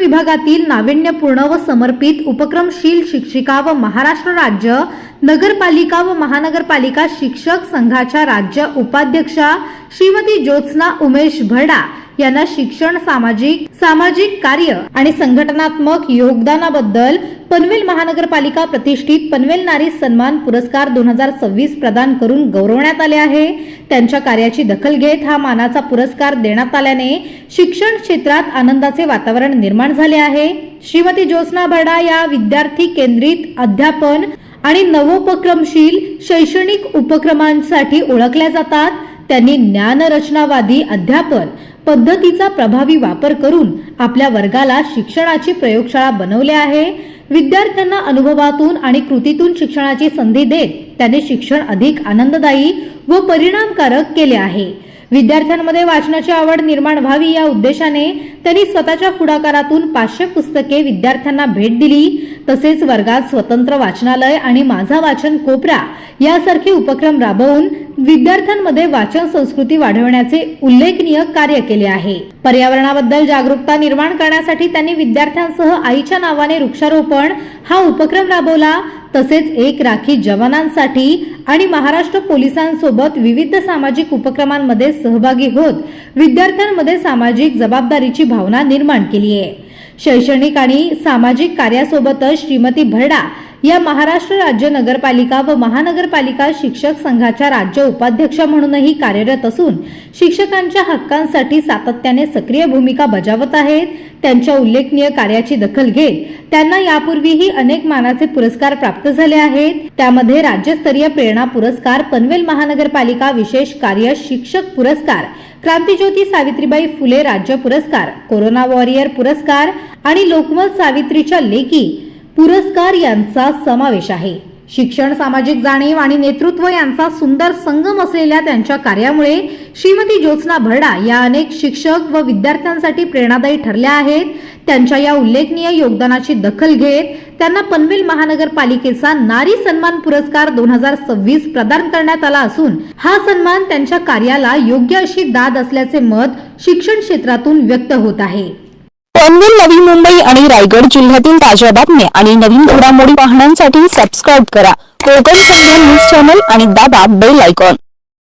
विभागातील नाविन्यपूर्ण व समर्पित उपक्रमशील शिक्षिका व महाराष्ट्र राज्य नगरपालिका व महानगरपालिका शिक्षक संघाच्या राज्य उपाध्यक्षा श्रीमती ज्योत्स्ना उमेश भरडा यांना शिक्षण, सामाजिक कार्य आणि संघटनात्मक योगदानाबद्दल पनवेल महानगरपालिका प्रतिष्ठित पनवेल नारी सन्मान पुरस्कार 2026 प्रदान करून गौरवण्यात आले आहे। त्यांच्या कार्याची दखल घेत हा मानाचा पुरस्कार देण्यात आल्याने शिक्षण क्षेत्रात आनंदाचे वातावरण निर्माण झाले आहे। श्रीमती ज्योत्स्ना भरडा या विद्यार्थी केंद्रित अध्यापन आणि नवोपक्रमशील शैक्षणिक उपक्रमांसाठी ओळखल्या जातात। त्यांनी ज्ञानरचनावादी अध्यापन पद्धतीचा प्रभावी वापर करून आपल्या वर्गाला शिक्षणाची प्रयोगशाळा बनवली आहे। विद्यार्थ्यांना अनुभवातून आणि कृतीतून शिक्षणाची संधी देत त्यांनी शिक्षण अधिक आनंददायी व परिणामकारक केले आहे। विद्यार्थ्यांमध्ये वाचनाची आवड निर्माण व्हावी या उद्देशाने त्यांनी स्वतःच्या पुढाकारातून 500 पुस्तके विद्यार्थ्यांना भेट दिली। तसेच वर्गात स्वतंत्र वाचनालय आणि माझा वाचन कोपरा यासारखे उपक्रम राबवून विद्यार्थ्यांमध्ये वाचन संस्कृती वाढवण्याचे उल्लेखनीय कार्य केले आहे। पर्यावरणाबद्दल जागरूकता निर्माण करण्यासाठी त्यांनी विद्यार्थ्यांसह आईच्या नावाने वृक्षारोपण हा उपक्रम राबवला। तसेच एक राखी जवानांसाठी आणि महाराष्ट्र पोलिसांसोबत विविध सामाजिक उपक्रमांमध्ये सहभागी होत विद्यार्थ्यांमध्ये सामाजिक जबाबदारीची भावना निर्माण केली आहे। शैक्षणिक आणि सामाजिक कार्यासोबतच श्रीमती भरडा या महाराष्ट्र राज्य नगरपालिका व महानगरपालिका शिक्षक संघाच्या राज्य उपाध्यक्ष म्हणूनही कार्यरत असून शिक्षकांच्या हक्कांसाठी सातत्याने सक्रिय भूमिका बजावत आहेत। त्यांच्या उल्लेखनीय कार्याची दखल घेत त्यांना यापूर्वीही अनेक मानाचे पुरस्कार प्राप्त झाले आहेत। त्यामध्ये राज्यस्तरीय प्रेरणा पुरस्कार, पनवेल महानगरपालिका विशेष कार्य शिक्षक पुरस्कार, क्रांतिज्योती सावित्रीबाई फुले राज्य पुरस्कार, कोरोना वॉरियर पुरस्कार आणि लोकमत सावित्रीच्या लेखी पुरस्कार यांचा समावेश आहे। शिक्षण, सामाजिक जाणीव आणि नेतृत्व यांचा सुंदर संगम असलेल्या त्यांच्या कार्यामुळे श्रीमती ज्योत्स्ना भरडा या अनेक शिक्षक व विद्यार्थ्यांसाठी प्रेरणादायी ठरल्या आहेत। त्यांच्या या उल्लेखनीय योगदानाची दखल घेत त्यांना पनवेल महानगरपालिकेचा नारी सन्मान पुरस्कार 2026 प्रदान करण्यात आला असून हा सन्मान त्यांच्या कार्याला योग्य अशी दाद असल्याचे मत शिक्षण क्षेत्रातून व्यक्त होत आहे। पनवेल, नवी मुंबई आणि रायगड जिल्ह्यातील ताज्या बातम्या आणि नवीन घडामोडी पाहण्यासाठी सबस्क्राईब करा कोकण संध्या न्यूज चॅनल आणि दाबा बेल आयकॉन।